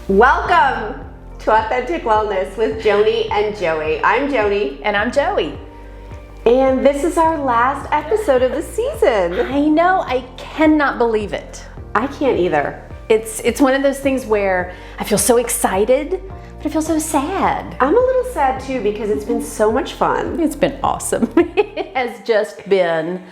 Welcome to Authentic Wellness with Joanie and Joey. I'm Joanie. And I'm Joey. And this is our last episode of the season. I know, I cannot believe it. I can't either. It's one of those things where I feel so excited, but I feel so sad. I'm a little sad too because it's been so much fun. It's been awesome. It has just been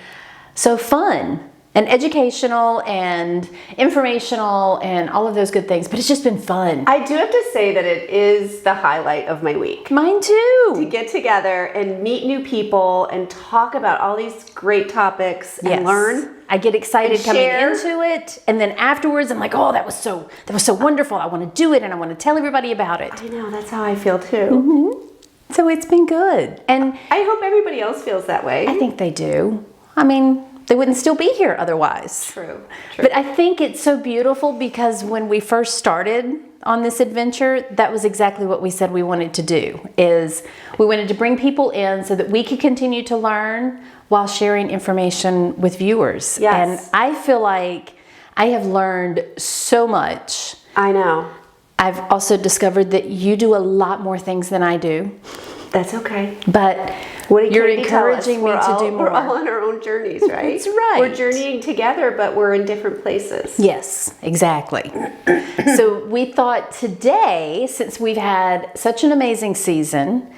so fun and educational and informational and all of those good things, but it's just been fun. I do have to say that it is the highlight of my week. Mine too. To get together and meet new people and talk about all these great topics and learn. I get excited coming into it, and then afterwards I'm like, oh, that was so wonderful. I want to do it and I want to tell everybody about it. I know, that's how I feel too. Mm-hmm. So it's been good. And I hope everybody else feels that way. I think they do. I mean, they wouldn't still be here otherwise. True. But I think it's so beautiful because when we first started on this adventure, that was exactly what we said we wanted to do, is we wanted to bring people in so that we could continue to learn while sharing information with viewers. Yes. And I feel like I have learned so much. I know. I've also discovered that you do a lot more things than I do. That's okay. But you're encouraging me to do more. We're all on our own journeys, right? That's right. We're journeying together, but we're in different places. Yes, exactly. So we thought today, since we've had such an amazing season,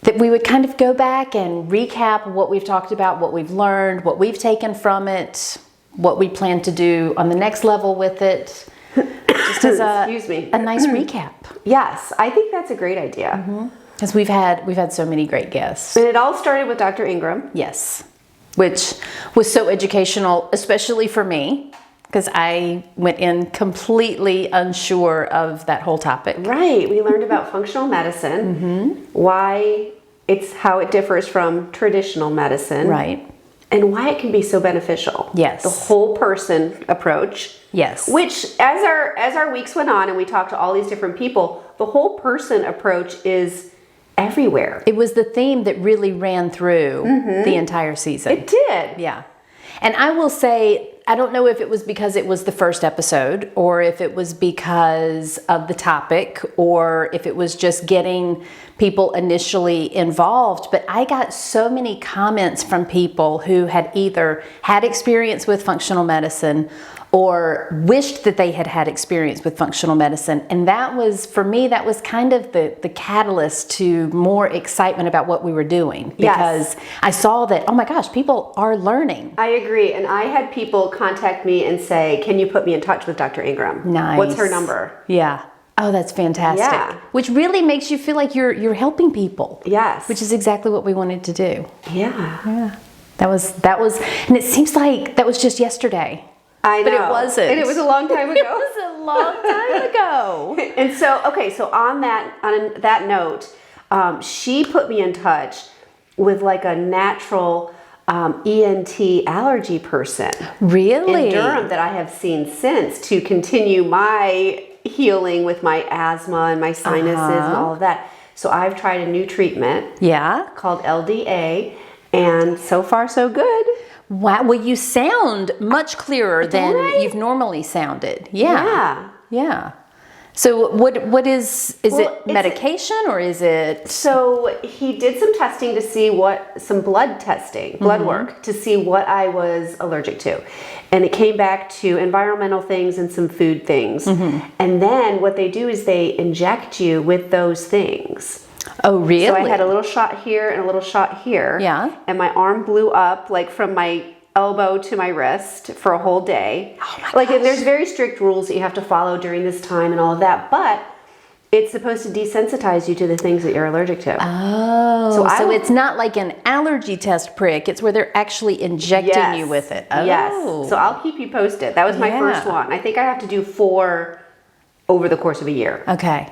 that we would kind of go back and recap what we've talked about, what we've learned, what we've taken from it, what we plan to do on the next level with it. Just as a nice recap. Yes, I think that's a great idea. Because we've had so many great guests. And it all started with Dr. Ingram. Yes, which was so educational, especially for me, because I went in completely unsure of that whole topic. Right. We learned about functional medicine, why how it differs from traditional medicine. Right. And why it can be so beneficial. Yes. The whole person approach. Yes. Which, as our weeks went on and we talked to all these different people, the whole person approach is everywhere. It was the theme that really ran through the entire season. It did. Yeah. And I will say, I don't know if it was because it was the first episode or if it was because of the topic or if it was just getting people initially involved, but I got so many comments from people who had either had experience with functional medicine or wished that they had had experience with functional medicine. And that was, for me, that was kind of the catalyst to more excitement about what we were doing. Because I saw that, oh my gosh, people are learning. I agree. And I had people contact me and say, can you put me in touch with Dr. Ingram? Nice. What's her number? Yeah. Oh, that's fantastic. Yeah. Which really makes you feel like you're helping people. Yes. Which is exactly what we wanted to do. Yeah. Yeah. That was, and it seems like that was just yesterday. I know. But it wasn't. And it was a long time ago. It was a long time ago. And so on that note, she put me in touch with like a natural ENT allergy person. Really? In Durham that I have seen since to continue my healing with my asthma and my sinuses and all of that. So I've tried a new treatment. Yeah. Called LDA, and so far so good. Wow. Well, you sound much clearer than you've normally sounded. Yeah. Yeah. So what is it medication or is it? So he did some testing to see some blood work to see what I was allergic to. And it came back to environmental things and some food things. And then what they do is they inject you with those things. Oh, really? So I had a little shot here and a little shot here. Yeah. And my arm blew up like from my elbow to my wrist for a whole day. Oh my gosh. And there's very strict rules that you have to follow during this time and all of that, but it's supposed to desensitize you to the things that you're allergic to. Oh, so it's not like an allergy test prick. It's where they're actually injecting you with it. Oh. Yes. So I'll keep you posted. That was my first one. I think I have to do 4 over the course of a year. Okay.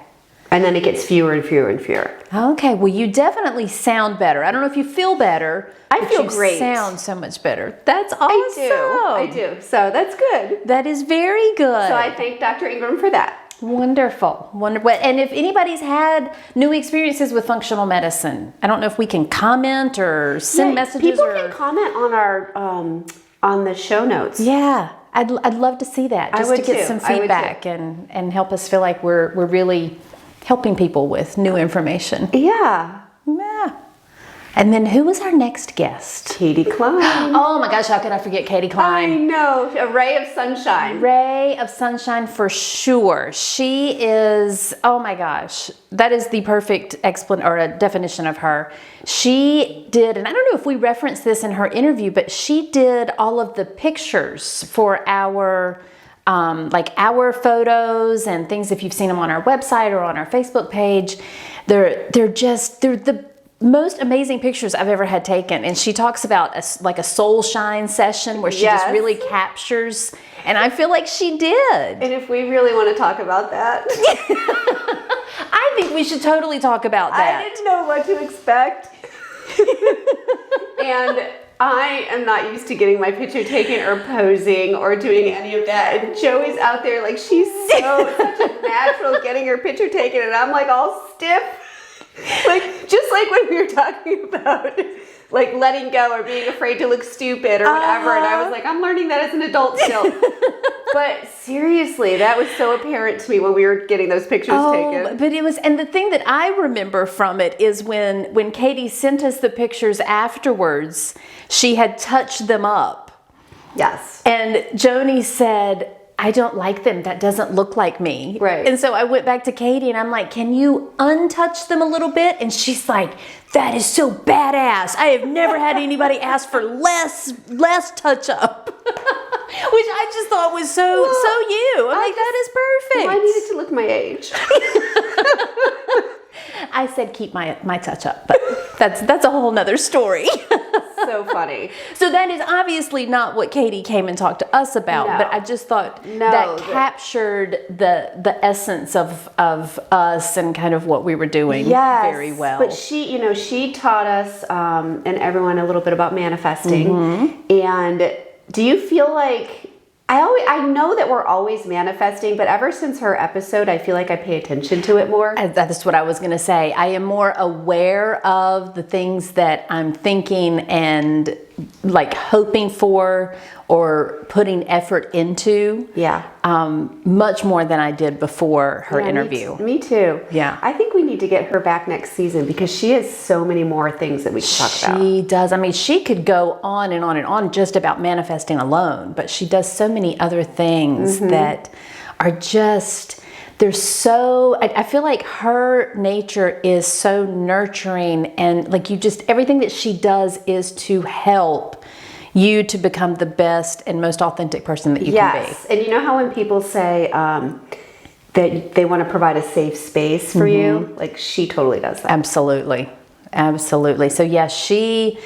And then it gets fewer and fewer and fewer. Okay, well, you definitely sound better. I don't know if you feel better. I feel great. You sound so much better. That's awesome. I do. So that's good. That is very good. So I thank Dr. Ingram for that. Wonderful. Wonderful. And if anybody's had new experiences with functional medicine, I don't know if we can comment or send messages. People can comment on our on the show notes. Yeah. I'd love to see that, just would to get too. some I would feedback and help us feel like we're really helping people with new information. Yeah. Yeah. And then who was our next guest? Katie Klein. Oh my gosh, how could I forget Katie I Klein? know. A ray of sunshine. Ray of sunshine for sure. She is, oh my gosh, that is the perfect or a definition of her. She did, and I don't know if we referenced this in her interview, but she did all of the pictures for our our photos and things. If you've seen them on our website or on our Facebook page, they're the most amazing pictures I've ever had taken. And she talks about a soul shine session where she just really captures, and I feel like she did. And if we really want to talk about that, I think we should totally talk about that. I didn't know what to expect. And I am not used to getting my picture taken or posing or doing any of that. And Joey's out there like she's such a natural getting her picture taken, and I'm like all stiff. Like, just like when we were talking about like letting go or being afraid to look stupid or whatever. And I was like, I'm learning that as an adult still. But seriously, that was so apparent to me when we were getting those pictures taken. But it was, and the thing that I remember from it is when Katie sent us the pictures afterwards, she had touched them up. Yes. And Joanie said, I don't like them. That doesn't look like me. Right. And so I went back to Katie and I'm like, can you untouch them a little bit? And she's like, that is so badass. I have never had anybody ask for less touch up. Which I just thought was so you. I'm like, that is perfect. Well, I needed to look my age. I said keep my touch up, but that's a whole nother story. So funny. So that is obviously not what Katie came and talked to us about, but I just thought that captured the essence of us and kind of what we were doing very well. But she taught us and everyone a little bit about manifesting. Mm-hmm. And do you feel like I know that we're always manifesting, but ever since her episode, I feel like I pay attention to it more. That's what I was going to say. I am more aware of the things that I'm thinking and like hoping for or putting effort into. Yeah. Much more than I did before her interview. Me too. Yeah. I think we need to get her back next season because she has so many more things that we can talk about. She does. I mean, she could go on and on and on just about manifesting alone, but she does so many other things that are just, they're so, I feel like her nature is so nurturing, and like everything that she does is to help you to become the best and most authentic person that you can be. And you know how when people say that they want to provide a safe space for you, like she totally does that. Absolutely. So yeah, she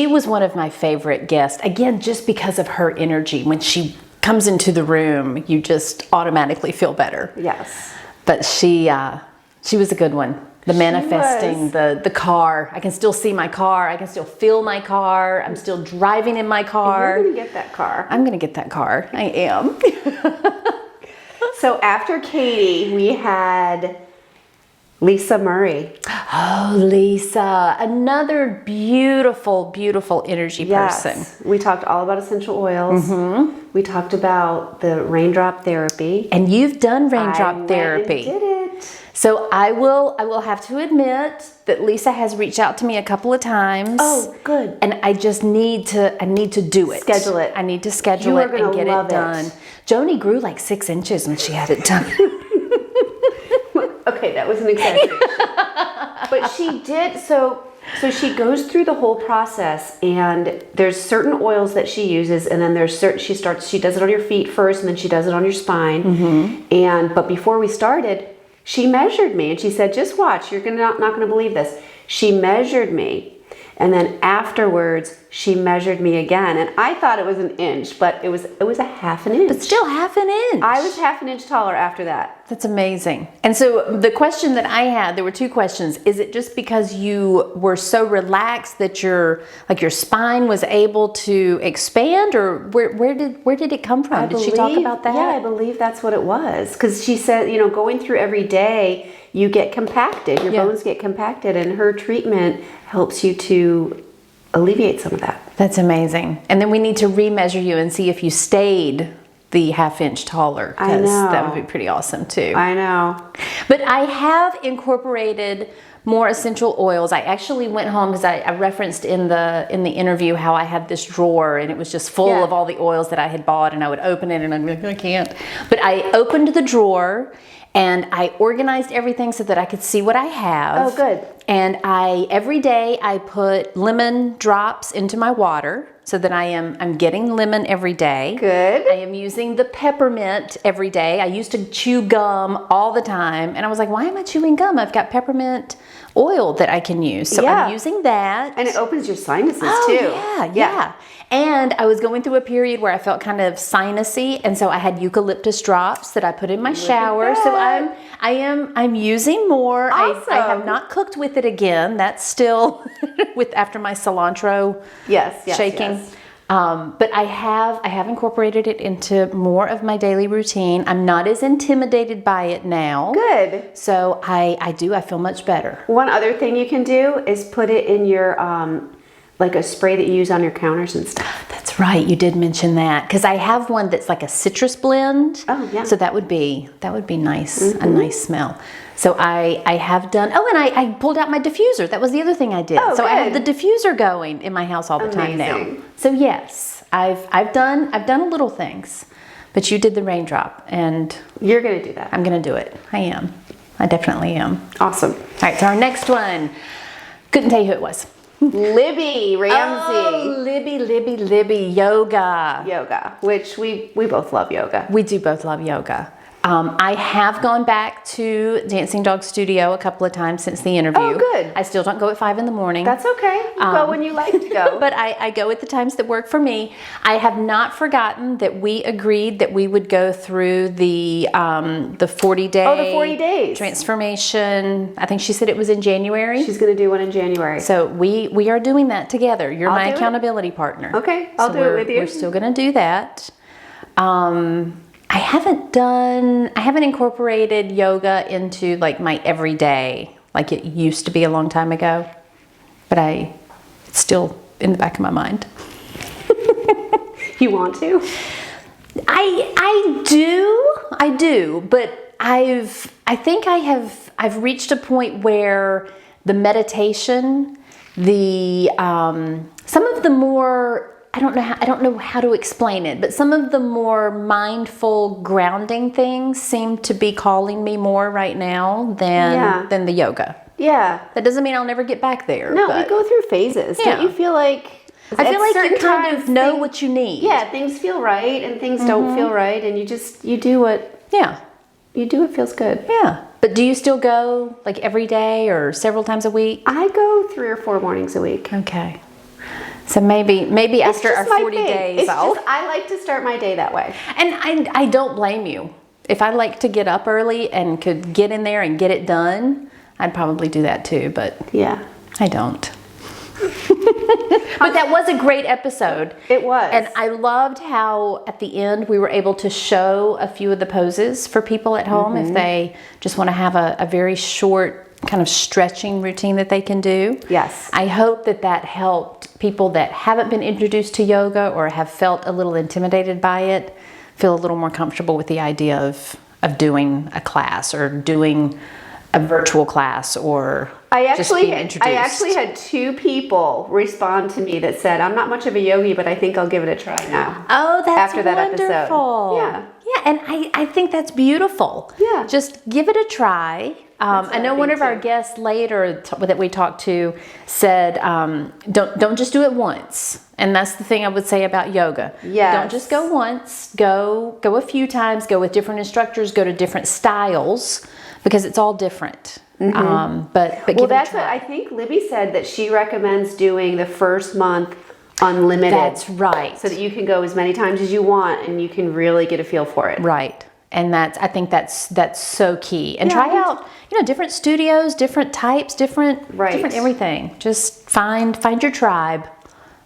was one of my favorite guests. Again, just because of her energy. When she comes into the room, you just automatically feel better. Yes. But she was a good one. The manifesting, the car. I can still see my car. I can still feel my car. I'm still driving in my car. You're going to get that car. I'm going to get that car. I am. So after Katie, we had Lisa Murray. Oh, Lisa. Another beautiful, beautiful energy person. We talked all about essential oils. Mm-hmm. We talked about the raindrop therapy. And you've done raindrop therapy. I did it. So I will have to admit that Lisa has reached out to me a couple of times. Oh, good. And I just need to do it. Schedule it. I need to schedule it and get it done. Joanie grew like 6 inches when she had it done. Okay, that was an exaggeration. But she did, so she goes through the whole process, and there's certain oils that she uses, and then she does it on your feet first, and then she does it on your spine. Mm-hmm. But before we started, she measured me, and she said, just watch, you're not going to believe this. She measured me. And then afterwards, she measured me again. And I thought it was an inch, but it was a half an inch. But still half an inch. I was half an inch taller after that. That's amazing. And so the question that I had, there were 2 questions. Is it just because you were so relaxed that your spine was able to expand, or where did it come from? Did she talk about that? Yeah, I believe that's what it was. Because she said, going through every day, you get compacted. Your bones get compacted, and her treatment helps you to alleviate some of that. That's amazing. And then we need to remeasure you and see if you stayed the half-inch taller, I because know. that would be pretty awesome too. I know. But I have incorporated more essential oils. I actually went home because I referenced in the interview how I had this drawer and it was just full Yeah. of all the oils that I had bought, and I would open it and I'm like, I can't. But I opened the drawer and I organized everything so that I could see what I have. Oh, good. And every day I put lemon drops into my water so that I'm getting lemon every day. Good. I am using the peppermint every day. I used to chew gum all the time, and I was like, why am I chewing gum? I've got peppermint oil that I can use. So Yeah. I'm using that. And it opens your sinuses Oh, too. yeah. And I was going through a period where I felt kind of sinusy, and so I had eucalyptus drops that I put in my shower. So I'm using more. Awesome. I have not cooked with it again. That's still after my cilantro Yes, shaking. yes. But I have incorporated it into more of my daily routine. I'm not as intimidated by it now. Good. So I feel much better. One other thing you can do is put it in your, like a spray that you use on your counters and stuff. That's right. You did mention that, because I have one that's like a citrus blend. Oh, yeah. So that would be nice, a nice smell. So I have done. Oh, and I pulled out my diffuser. That was the other thing I did. Oh, so I have good. the diffuser going in my house all the time now. Amazing. So yes, I've done little things, but you did the raindrop, and You're going to do that. I'm gonna do it. I am. I definitely am. Awesome. All right. So our next one. Couldn't tell you who it was. Libby Ramsey. Oh, Libby, yoga. Yoga, which we both love yoga. We do both love yoga. I have gone back to Dancing Dog Studio a couple of times since the interview. Oh, good. I still don't go at 5 a.m. That's okay. You go when you like to go. But I go at the times that work for me. I have not forgotten that we agreed that we would go through the 40-day Oh, the 40 days. transformation. I think she said it was in January. She's going to do one in January. So we are doing that together. You're I'll my do it. accountability partner. Okay, I'll do it with you. We're still going to do that. I haven't incorporated yoga into like my everyday like it used to be a long time ago, but it's still in the back of my mind. You want to? I do, but I think I've reached a point where the meditation, some of the more, I don't know how to explain it, but some of the more mindful grounding things seem to be calling me more right now than the yoga. Yeah. That doesn't mean I'll never get back there. No, but we go through phases. Yeah. Don't you feel like? I feel like you certain kind of times know things- what you need. Yeah, things feel right and things don't feel right, and you do what feels good. Yeah. But do you still go like every day or several times a week? I go 3 or 4 mornings a week. Okay. So maybe after our Just my 40 thing. days, It's just, I like to start my day that way. and I don't blame you. If I like to get up early and could get in there and get it done, I'd probably do that too, but Yeah. I don't. But that was a great episode. It was. And I loved how at the end we were able to show a few of the poses for people at home if they just want to have a very short kind of stretching routine that they can do. Yes. I hope that helped people that haven't been introduced to yoga or have felt a little intimidated by it feel a little more comfortable with the idea of doing a class or doing a virtual class or just being introduced. I actually had 2 people respond to me that said, I'm not much of a yogi, but I think I'll give it a try now. Oh, that's After that episode. wonderful. Yeah. Yeah, and I think that's beautiful. Yeah. Just give it a try. I know one of our guests later that we talked to said, don't just do it once. And that's the thing I would say about yoga. Yes. Don't just go once. Go a few times. Go with different instructors. Go to different styles because it's all different. But Well, give it a that's what try. I think Libby said, that she recommends doing the first month unlimited. That's right. So that you can go as many times as you want and you can really get a feel for it. Right. And I think that's so key. And try Yeah. out, different studios, different types, different everything. Just find your tribe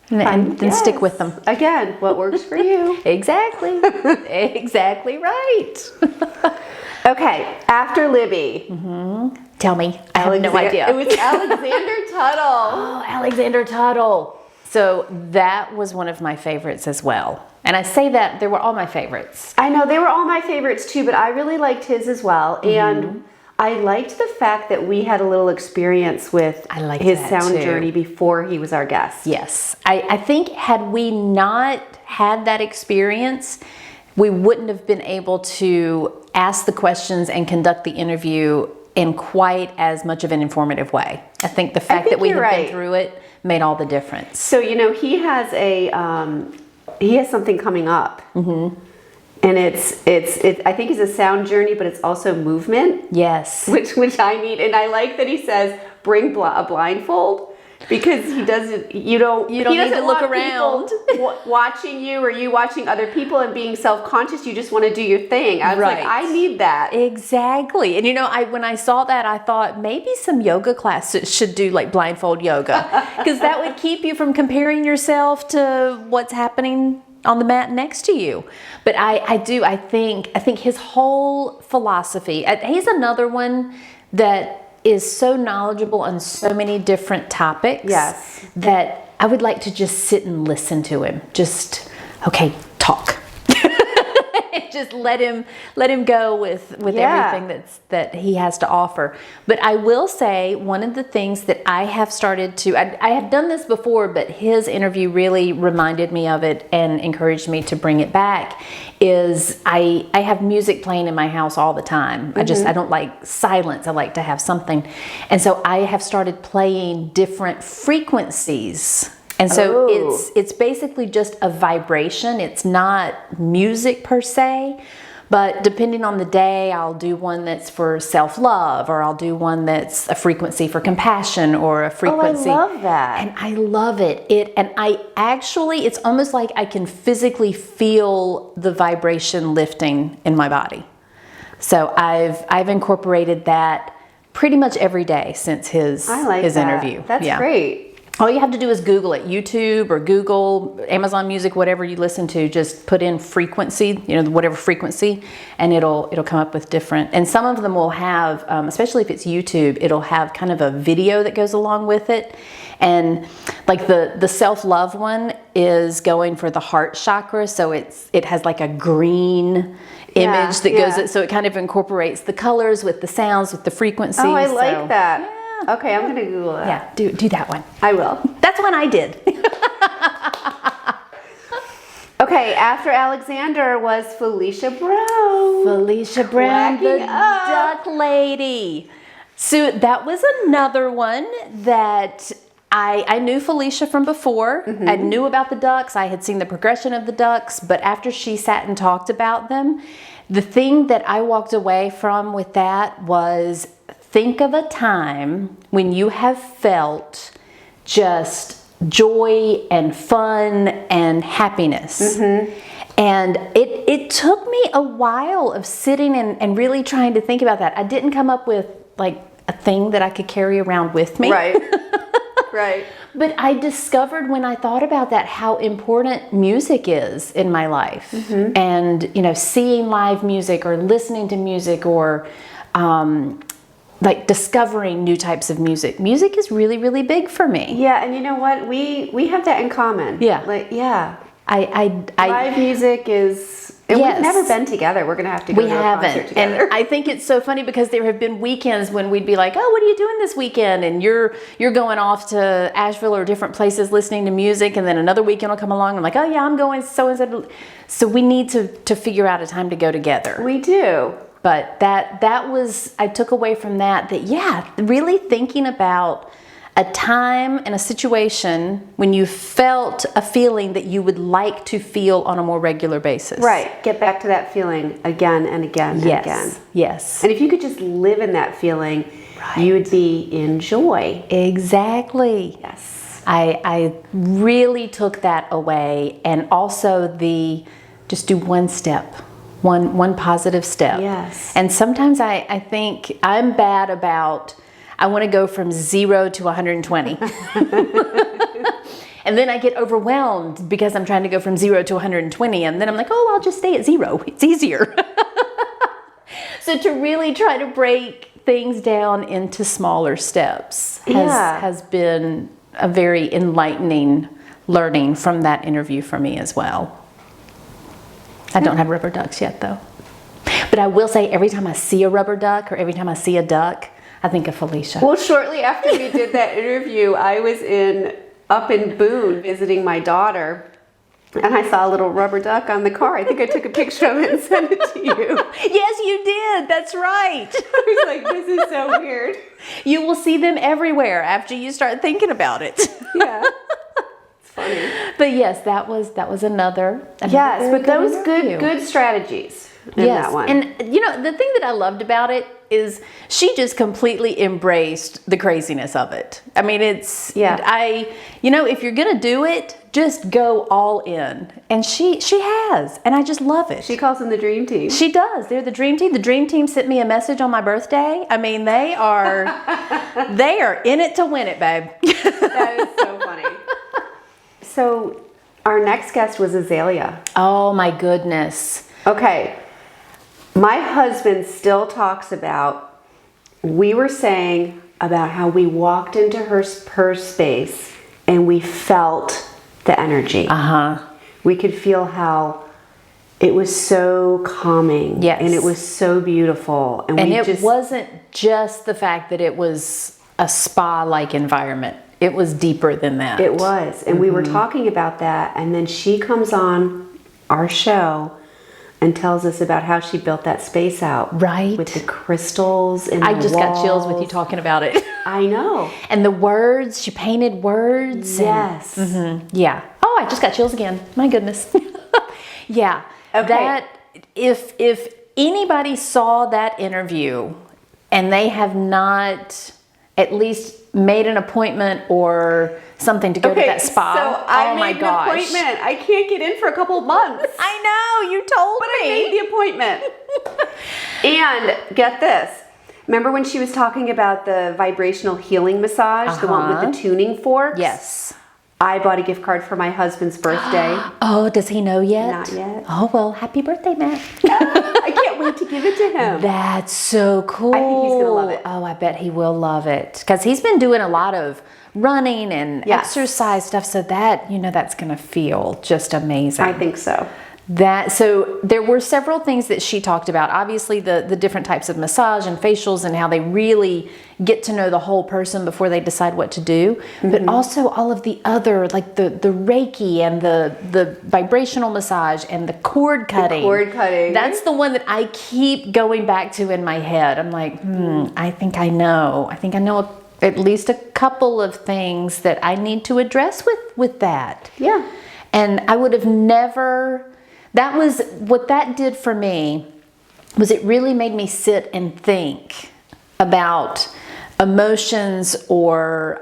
and then stick with them. Again, what works for you. Exactly. Exactly right. Okay, after Libby. Tell me. I have no idea. It was Alexander Tuttle. Oh, Alexander Tuttle. So that was one of my favorites as well. And I say that they were all my favorites. I know they were all my favorites too, but I really liked his as well. And I liked the fact that we had a little experience with his sound journey before he was our guest. Yes. I think had we not had that experience, we wouldn't have been able to ask the questions and conduct the interview in quite as much of an informative way. I think the fact that we had been through it made all the difference. So, you know, he has something coming up. And it's I think it's a sound journey, but it's also movement. Yes. Which I need. And I like that he says, bring a blindfold, because he doesn't, you don't need to look around watching you or you watching other people and being self-conscious. You just want to do your thing. I was like, I need that. Exactly. And you know, when I saw that, I thought maybe some yoga classes should do like blindfold yoga, because that would keep you from comparing yourself to what's happening on the mat next to you. But I think his whole philosophy, he's another one that is so knowledgeable on so many different topics. Yes. That I would like to just sit and listen to him. Just, okay, talk. Just let him go with everything that he has to offer. But I will say, one of the things that I have started to, I have done this before, but his interview really reminded me of it and encouraged me to bring it back, is I have music playing in my house all the time. I don't like silence. I like to have something. And so I have started playing different frequencies. And so it's basically just a vibration. It's not music per se, but depending on the day, I'll do one that's for self-love, or I'll do one that's a frequency for compassion, or a frequency. Oh, I love that. And I love it. It's almost like I can physically feel the vibration lifting in my body. So I've incorporated that pretty much every day since his interview. That's great. All you have to do is Google it, YouTube or Google, Amazon Music, whatever you listen to, just put in frequency, whatever frequency, and it'll come up with different. And some of them will have, especially if it's YouTube, it'll have kind of a video that goes along with it. And like the self-love one is going for the heart chakra, so it has like a green image that goes, so it kind of incorporates the colors with the sounds, with the frequencies. Oh, I like that. Okay, I'm going to Google that. Yeah, do that one. I will. That's one I did. Okay, after Alexander was Felicia Brown. Felicia Brown, the duck lady. So that was another one that I knew Felicia from before. I knew about the ducks. I had seen the progression of the ducks, but after she sat and talked about them, the thing that I walked away from with that was, think of a time when you have felt just joy and fun and happiness. And it took me a while of sitting and really trying to think about that. I didn't come up with like a thing that I could carry around with me. Right. Right. But I discovered when I thought about that how important music is in my life. And, seeing live music or listening to music or like discovering new types of music. Music is really, really big for me. Yeah, and you know what? We have that in common. Yeah. Live music is. And we've never been together. We're gonna have to go to a concert together. And I think it's so funny because there have been weekends when we'd be like, "Oh, what are you doing this weekend?" And you're going off to Asheville or different places listening to music, and then another weekend will come along. And I'm like, "Oh yeah, I'm going so and so." So we need to figure out a time to go together. We do. But that was, I took away from that really thinking about a time and a situation when you felt a feeling that you would like to feel on a more regular basis. Right. Get back to that feeling again and again and again. Yes. And if you could just live in that feeling, you would be in joy. Exactly. Yes. I really took that away. And also just do one step. One positive step. Yes. And sometimes I think I'm bad about, I want to go from 0 to 120. And then I get overwhelmed because I'm trying to go from 0 to 120. And then I'm like, oh, I'll just stay at 0. It's easier. So to really try to break things down into smaller steps has been a very enlightening learning from that interview for me as well. I don't have rubber ducks yet though. But I will say every time I see a rubber duck or every time I see a duck, I think of Felicia. Well, shortly after we did that interview, I was up in Boone visiting my daughter, and I saw a little rubber duck on the car. I think I took a picture of it and sent it to you. Yes, you did. That's right. I was like, this is so weird. You will see them everywhere after you start thinking about it. Yeah. It's funny. But yes, that was another Yes, very but those interview. good strategies in that one. And you know, the thing that I loved about it is she just completely embraced the craziness of it. I mean, if you're gonna do it, just go all in. And she has, and I just love it. She calls them the dream team. She does. They're the dream team. The dream team sent me a message on my birthday. I mean, they are in it to win it, babe. That is so funny. So our next guest was Azalea. Oh my goodness. Okay. My husband still talks about, we were saying about how we walked into her space and we felt the energy. We could feel how it was so calming. Yes. And it was so beautiful. And it wasn't just the fact that it was a spa-like environment. It was deeper than that. It was. And we were talking about that. And then she comes on our show and tells us about how she built that space out. Right. With the crystals and I just got chills with you talking about it. I know. And the words, she painted words. Yes. Yeah. Oh, I just got chills again. My goodness. Yeah. Okay. That if anybody saw that interview and they have not at least made an appointment or something to go to that spa. So I made an appointment. I can't get in for a couple of months. I know, you told But me. I made the appointment. And get this. Remember when she was talking about the vibrational healing massage, the one with the tuning forks? Yes. I bought a gift card for my husband's birthday. Oh, does he know yet? Not yet. Oh, well, happy birthday, Matt. I can't wait to give it to him. That's so cool. I think he's going to love it. Oh, I bet he will love it. Because he's been doing a lot of running and exercise stuff. So that, that's going to feel just amazing. I think so. So there were several things that she talked about. Obviously, the different types of massage and facials and how they really get to know the whole person before they decide what to do. But also all of the other, like the Reiki and the vibrational massage and the cord cutting. The cord cutting. That's the one that I keep going back to in my head. I'm like, I think I know. I think I know at least a couple of things that I need to address with that. Yeah. And I would have never... That was what that did for me, was it really made me sit and think about emotions or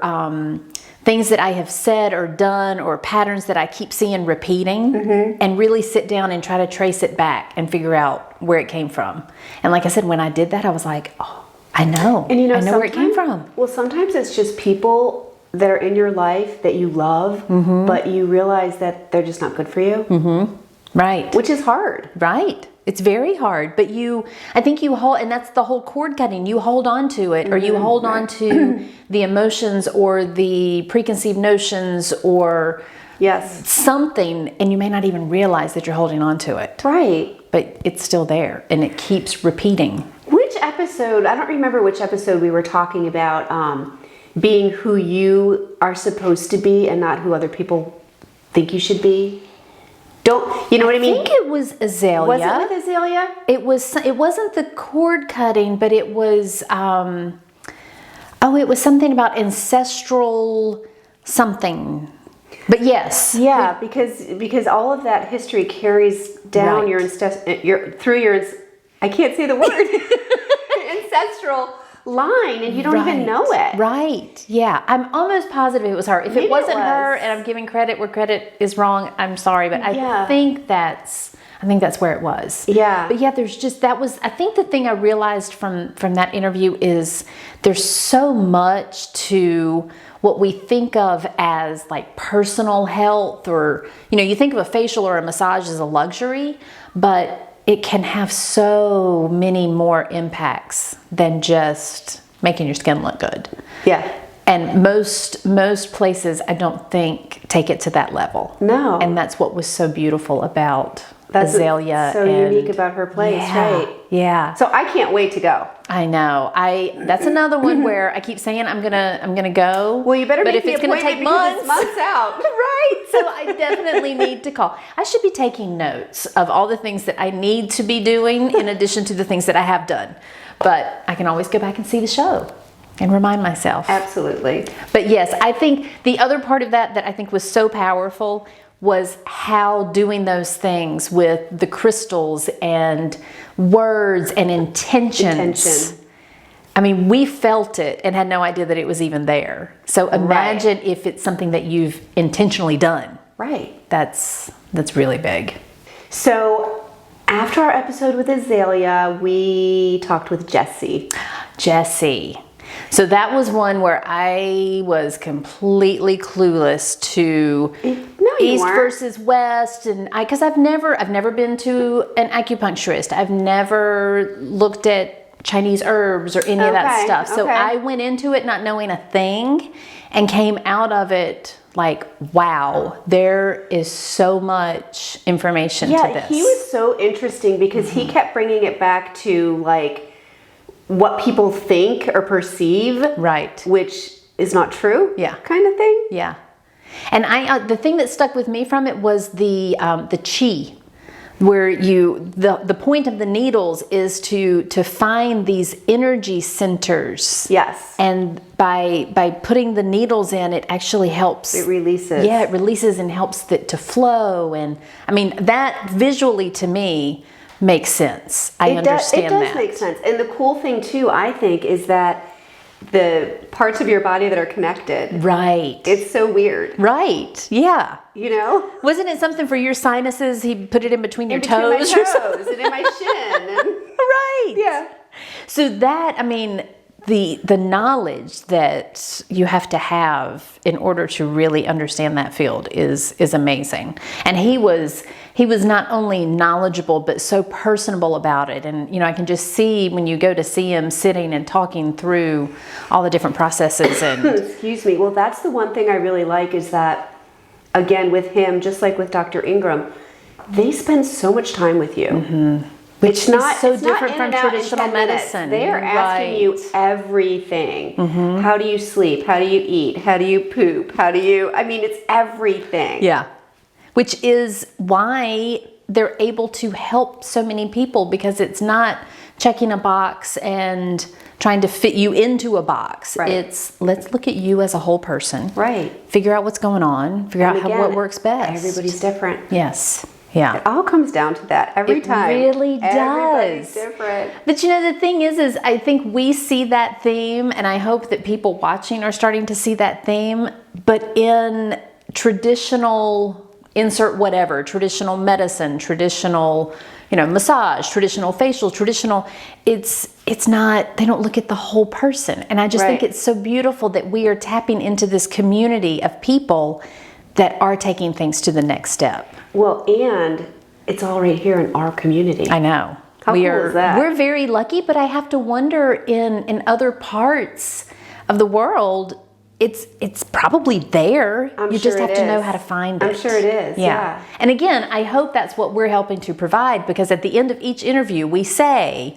things that I have said or done or patterns that I keep seeing repeating, and really sit down and try to trace it back and figure out where it came from. And like I said, when I did that, I was like, oh, I know. And I know where it came from. Well, sometimes it's just people that are in your life that you love, but you realize that they're just not good for you. Right. Which is hard. Right. It's very hard. But I think you hold, and that's the whole cord cutting. You hold on to it, or you hold on to the emotions or the preconceived notions or something, and you may not even realize that you're holding on to it. Right. But it's still there, and it keeps repeating. Which episode, I don't remember which episode we were talking about being who you are supposed to be and not who other people think you should be. You know what I mean? I think it was Azalea. Was it with Azalea? It wasn't the cord cutting, but it was, it was something about ancestral something. But yes. Yeah, because all of that history carries down your I can't say the word, ancestral line, and you don't even know it. Right. Yeah. I'm almost positive it was her. If it wasn't her, and I'm giving credit where credit is wrong, I'm sorry, but I think that's where it was. Yeah. But yeah, I think the thing I realized from that interview is there's so much to what we think of as like personal health, or, you think of a facial or a massage as a luxury, but it can have so many more impacts than just making your skin look good. Yeah. And most places, I don't think, take it to that level. No. And that's what was so beautiful about That's Azalea. so unique about her place, right? Yeah. So I can't wait to go. I know. That's another one where I keep saying I'm gonna go. Well, you better but make if the it's gonna appointment take because it's months, months out. right? So I definitely need to call. I should be taking notes of all the things that I need to be doing in addition to the things that I have done. But I can always go back and see the show and remind myself. Absolutely. But yes, I think the other part of that I think was so powerful was how doing those things with the crystals and words and intentions. I mean, we felt it and had no idea that it was even there. So imagine if it's something that you've intentionally done. Right. That's really big. So after our episode with Azalea, we talked with Jessie. So that was one where I was completely clueless to East versus West, and because I've never been to an acupuncturist. I've never looked at Chinese herbs or any of that stuff. So I went into it not knowing a thing and came out of it like, wow, there is so much information to this. Yeah, he was so interesting because he kept bringing it back to like what people think or perceive, right? Which is not true, kind of thing. Yeah, and the thing that stuck with me from it was the chi, where the point of the needles is to find these energy centers. Yes, and by putting the needles in, it actually helps. It releases. Yeah, it releases and helps it to flow. And I mean, that visually to me makes sense. I understand that. It does make sense. And the cool thing too, I think, is that the parts of your body that are connected. Right. It's so weird. Right. Yeah. You know? Wasn't it something for your sinuses? He put it in between your toes. Between my toes and in my shin. And right. Yeah. So that, I mean, the knowledge that you have to have in order to really understand that field is amazing. And he was not only knowledgeable but so personable about it. And I can just see when you go to see him sitting and talking through all the different processes and excuse me. Well, that's the one thing I really like is that again with him, just like with Dr. Ingram, they spend so much time with you. Mm-hmm. Which is so different from traditional medicine. They are asking you everything. Mm-hmm. How do you sleep? How do you eat? How do you poop? It's everything. Yeah. Which is why they're able to help so many people, because it's not checking a box and trying to fit you into a box. Right. It's let's look at you as a whole person. Right. Figure out what's going on. Figure out what works best. Everybody's different. Yes. Yeah. It all comes down to that every time. It really does. Everybody's different. But the thing is I think we see that theme, and I hope that people watching are starting to see that theme, but in traditional, insert whatever, traditional medicine, traditional, massage, traditional facial, traditional, it's not, they don't look at the whole person. And I just think it's so beautiful that we are tapping into this community of people that are taking things to the next step. Well, and it's all right here in our community. I know. How cool is that? We're very lucky, but I have to wonder in other parts of the world, it's probably there. You just have to know how to find it. I'm sure it is. Yeah. And again, I hope that's what we're helping to provide, because at the end of each interview, we say,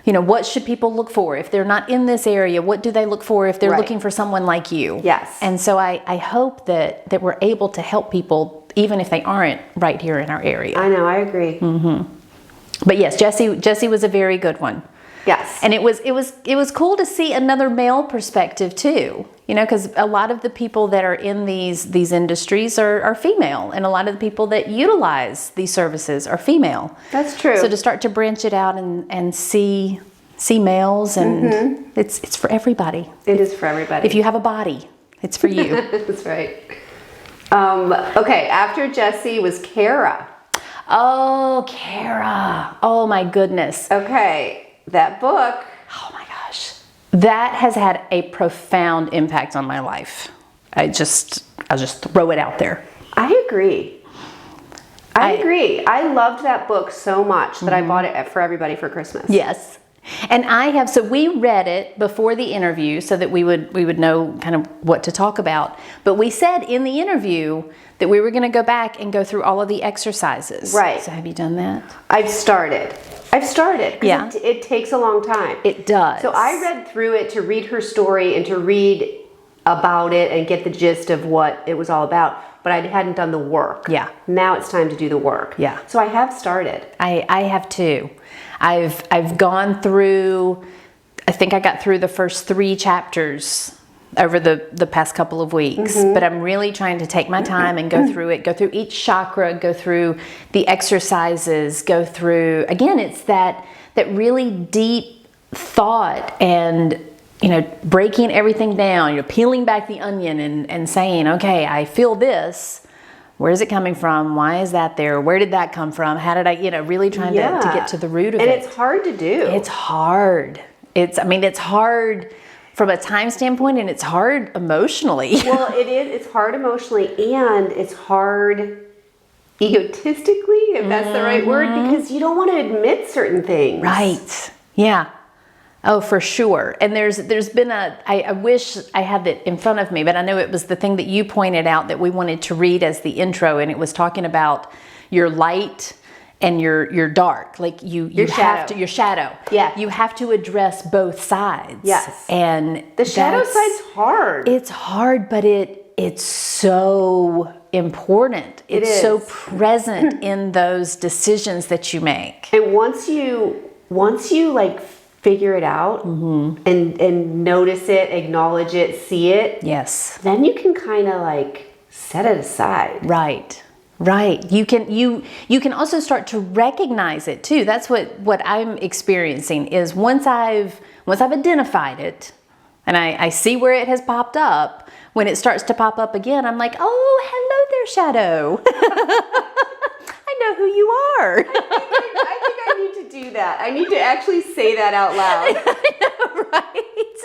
what should people look for if they're not in this area? What do they look for if they're looking for someone like you? Yes. And so I hope that we're able to help people even if they aren't right here in our area. I know, I agree. Mm-hmm. But yes, Jessie was a very good one. Yes. And it was cool to see another male perspective too. Because a lot of the people that are in these industries are female, and a lot of the people that utilize these services are female. That's true. So to start to branch it out and see males, and it's for everybody. It is for everybody. If you have a body, it's for you. That's right. Okay, after Jessie was Kara. Oh, Kara. Oh my goodness. Okay, that book. Oh my gosh. That has had a profound impact on my life. I'll just throw it out there. I agree. I agree. I loved that book so much that I bought it for everybody for Christmas. Yes. And so we read it before the interview so that we would know kind of what to talk about. But we said in the interview that we were going to go back and go through all of the exercises. Right. So have you done that? I've started. 'Cause Yeah. It takes a long time. It does. So I read through it to read her story and to read about it and get the gist of what it was all about. But I hadn't done the work. Yeah. Now it's time to do the work. Yeah. So I have started. I have too. I've gone through, I think I got through the first 3 chapters over the past couple of weeks, but I'm really trying to take my time and go through it, go through each chakra, go through the exercises, go through, again, it's that really deep thought and, breaking everything down, peeling back the onion and saying, okay, I feel this. Where is it coming from? Why is that there? Where did that come from? How did I, really trying to get to the root of it. And it's hard to do. It's hard. It's hard from a time standpoint, and it's hard emotionally. Well, it is. It's hard emotionally, and it's hard egotistically, if that's the right word, because you don't want to admit certain things. Right. Yeah. Oh, for sure. And there's been I wish I had that in front of me, but I know it was the thing that you pointed out that we wanted to read as the intro, and it was talking about your light and your dark. Like you have to, your shadow. Yeah. You have to address both sides. Yes. And The shadow side's hard. It's hard, but it's so important. It's so present in those decisions that you make. And once you like figure it out and notice it, acknowledge it, see it, Yes. then you can kind of like set it aside. Right. You can also start to recognize it too. That's what I'm experiencing is once I've identified it and I see where it has popped up, when it starts to pop up again, I'm like, oh, hello there, shadow. I know who you are. I think I need to do that. I need to actually say that out loud. I know, right?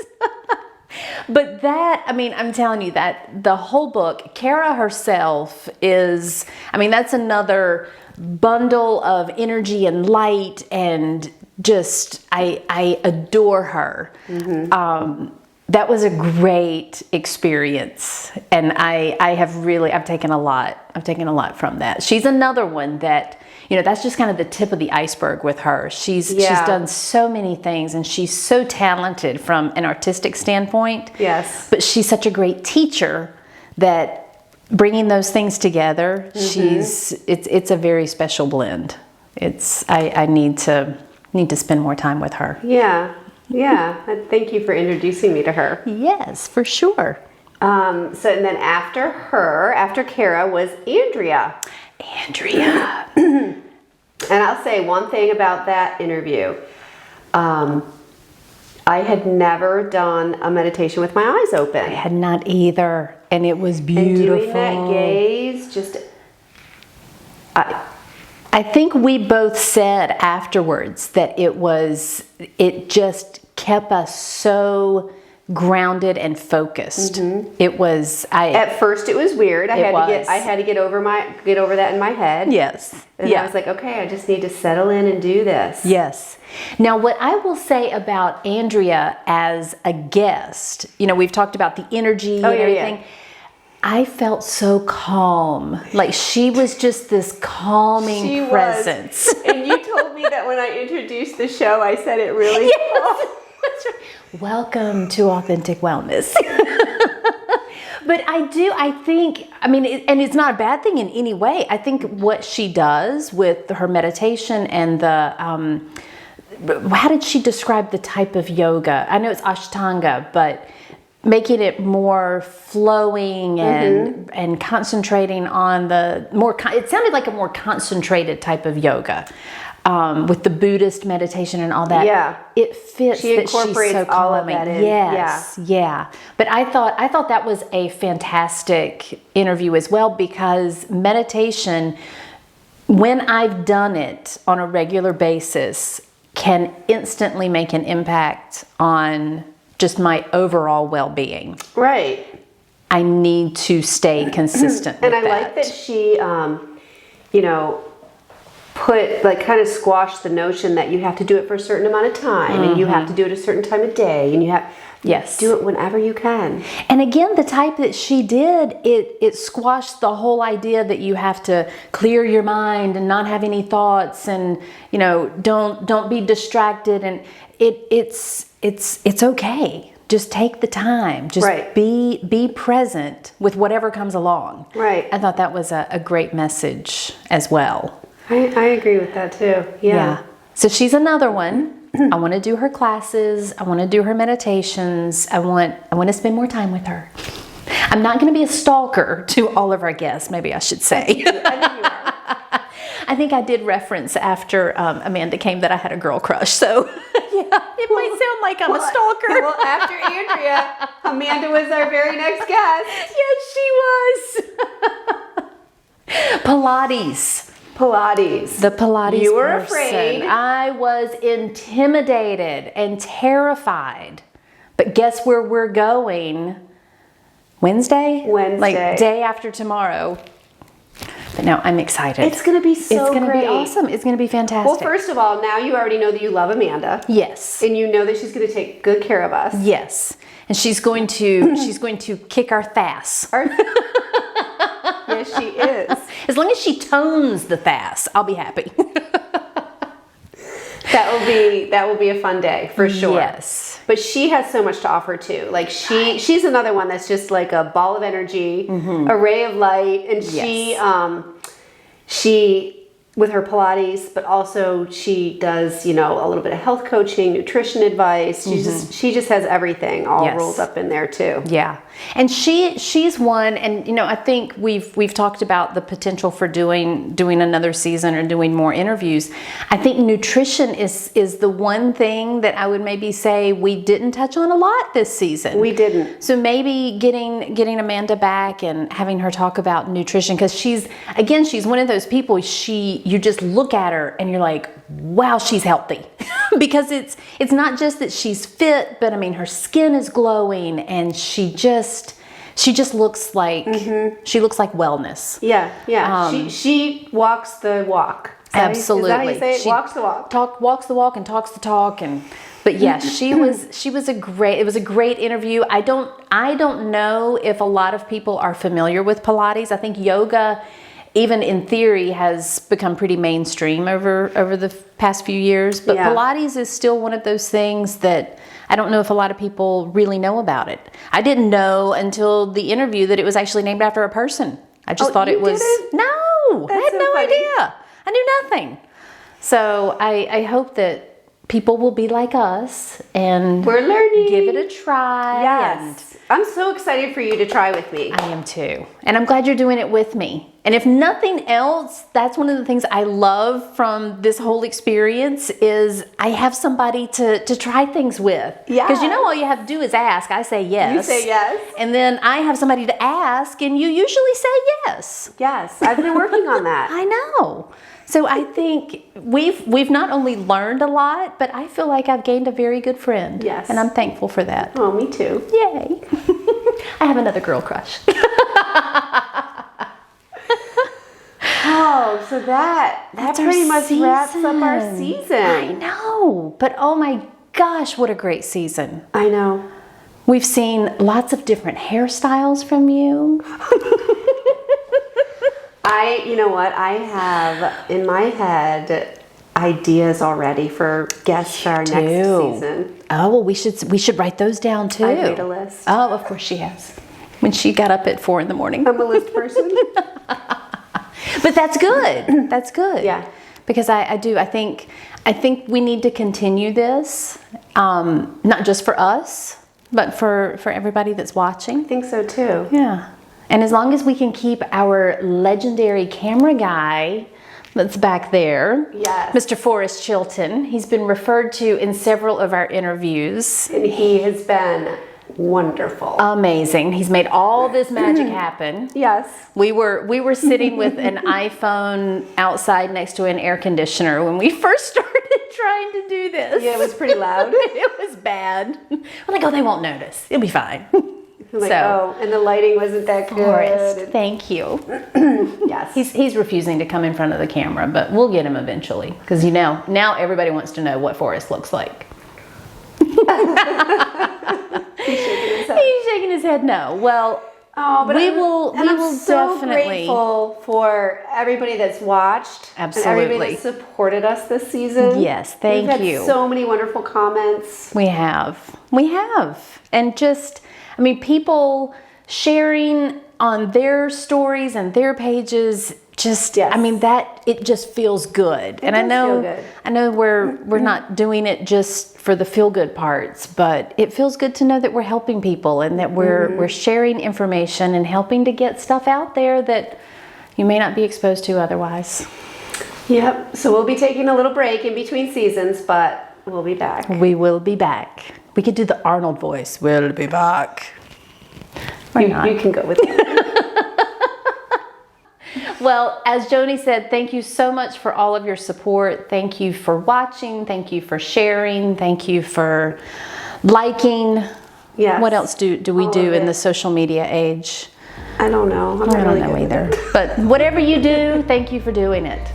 But that, I'm telling you that the whole book, Kara herself is, that's another bundle of energy and light, and just, I adore her. That was a great experience, and I've taken a lot from that. She's another one that, that's just kind of the tip of the iceberg with her. She's done so many things, and she's so talented from an artistic standpoint. Yes. But she's such a great teacher that bringing those things together, it's a very special blend. I need to spend more time with her. Yeah. Thank you for introducing me to her. Yes, for sure. And then after Kara was Andrea. And I'll say one thing about that interview. I had never done a meditation with my eyes open. I had not either, and it was beautiful. And doing that gaze, just... I think we both said afterwards that it just kept us so grounded and focused. It was, at first it was weird. I had to get over that in my head. Yes. And I was like, okay, I just need to settle in and do this. Yes. Now, what I will say about Andrea as a guest, we've talked about the energy and everything. Yeah. I felt so calm. Like she was just this calming presence. And you told me that when I introduced the show, I said it really calm. Welcome to Authentic Wellness. But I think, and it's not a bad thing in any way. I think what she does with her meditation and how did she describe the type of yoga? I know it's Ashtanga, but making it more flowing and concentrating on it sounded like a more concentrated type of yoga. With the Buddhist meditation and all that, it fits. She incorporates she's so all of that in. Yes, yeah. But I thought that was a fantastic interview as well, because meditation, when I've done it on a regular basis, can instantly make an impact on just my overall well-being. Right. I need to stay consistent. And I like that she, kind of squash the notion that you have to do it for a certain amount of time and you have to do it a certain time of day and you have do it whenever you can. And again, the type that she did, it squashed the whole idea that you have to clear your mind and not have any thoughts and, you know, don't be distracted, and it's okay. Just take the time. Just be present with whatever comes along. Right. I thought that was a great message as well. I agree with that too. Yeah. So she's another one. I want to do her classes. I want to do her meditations. I want to spend more time with her. I'm not going to be a stalker to all of our guests, maybe I should say. I think you are. I think I did reference after Amanda came that I had a girl crush. So yeah, it might sound like I'm a stalker. Well, after Andrea, Amanda was our very next guest. Yes, she was. Pilates. The Pilates You were person. afraid. I was intimidated and terrified. But guess where we're going? Wednesday? Like day after tomorrow. But no, I'm excited. It's going to be so great. It's going to be awesome. It's going to be fantastic. Well, first of all, now you already know that you love Amanda. Yes. And you know that she's going to take good care of us. Yes. And she's going to kick our thighs. Yes, she is. As long as she tones the thighs, I'll be happy. That will be a fun day for sure. Yes. But she has so much to offer too. Like she's another one that's just like a ball of energy, a ray of light, and she with her Pilates, but also she does, you know, a little bit of health coaching, nutrition advice. She just has everything all rolled up in there too. Yeah. And she's one, and you know, I think we've talked about the potential for doing another season or doing more interviews. I think nutrition is the one thing that I would maybe say we didn't touch on a lot this season. We didn't. So maybe getting Amanda back and having her talk about nutrition, because she's one of those people, you just look at her and you're like, wow, she's healthy. Because it's not just that she's fit, but I mean, her skin is glowing and she just looks like she looks like wellness. Yeah. She walks the walk. Absolutely. Is that how you say it? She walks the walk. Walks the walk and talks the talk. But yes, it was a great interview. I don't know if a lot of people are familiar with Pilates. I think yoga, even in theory, has become pretty mainstream over the past few years. But Pilates is still one of those things that I don't know if a lot of people really know about it. I didn't know until the interview that it was actually named after a person. I just thought it was... Didn't? No! That's I had so no funny. idea. I knew nothing. So I hope that people will be like us and we're learning. Give it a try. Yes. I'm so excited for you to try with me. I am too. And I'm glad you're doing it with me. And if nothing else, that's one of the things I love from this whole experience is I have somebody to try things with. Yeah. Because you know, all you have to do is ask. I say yes. You say yes. And then I have somebody to ask and you usually say yes. Yes. I've been working on that. I know. So I think we've not only learned a lot, but I feel like I've gained a very good friend. Yes. And I'm thankful for that. Oh, me too. Yay. I have another girl crush. Oh, so that pretty much wraps up our season. I know. But oh my gosh, what a great season. I know. We've seen lots of different hairstyles from you. You know what? I have in my head ideas already for guests for our next season. Oh, well, we should write those down too. I made a list. Oh, of course she has. When she got up at 4 a.m. I'm a list person. But that's good. That's good. Yeah. Because I think we need to continue this, not just for us, but for everybody that's watching. I think so too. Yeah. And as long as we can keep our legendary camera guy that's back there, yes, Mr. Forrest Chilton, he's been referred to in several of our interviews. And he has been wonderful. Amazing. He's made all this magic happen. Yes. We were sitting with an iPhone outside next to an air conditioner when we first started trying to do this. Yeah, it was pretty loud. It was bad. I'm like, oh, they won't notice. It'll be fine. Like, So, oh, and the lighting wasn't that Forrest, good. thank you. Yes. He's refusing to come in front of the camera, but we'll get him eventually. Because now everybody wants to know what Forrest looks like. He's shaking his head. He's shaking his head no. Well, But we will I'm so definitely. grateful for everybody that's watched. Absolutely. And everybody that supported us this season. Yes, thank We've had you. so many wonderful comments. We have. And just, I mean, people sharing on their stories and their pages, just, Yes. I mean, that, it just feels good. And I does know, feel good. I know we're not doing it just for the feel good parts, but it feels good to know that we're helping people and that we're sharing information and helping to get stuff out there that you may not be exposed to otherwise. Yep. So we'll be taking a little break in between seasons, but we'll be back. We will be back. We could do the Arnold voice. We'll be back. Or not. You can go with that. Well, as Joanie said, thank you so much for all of your support. Thank you for watching. Thank you for sharing. Thank you for liking. Yes. What else do we All do of in it. the social media age? I don't know. I'm I not don't really know good with either. it. But whatever you do, thank you for doing it.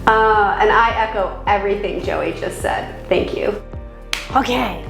And I echo everything Joey just said. Thank you. Okay.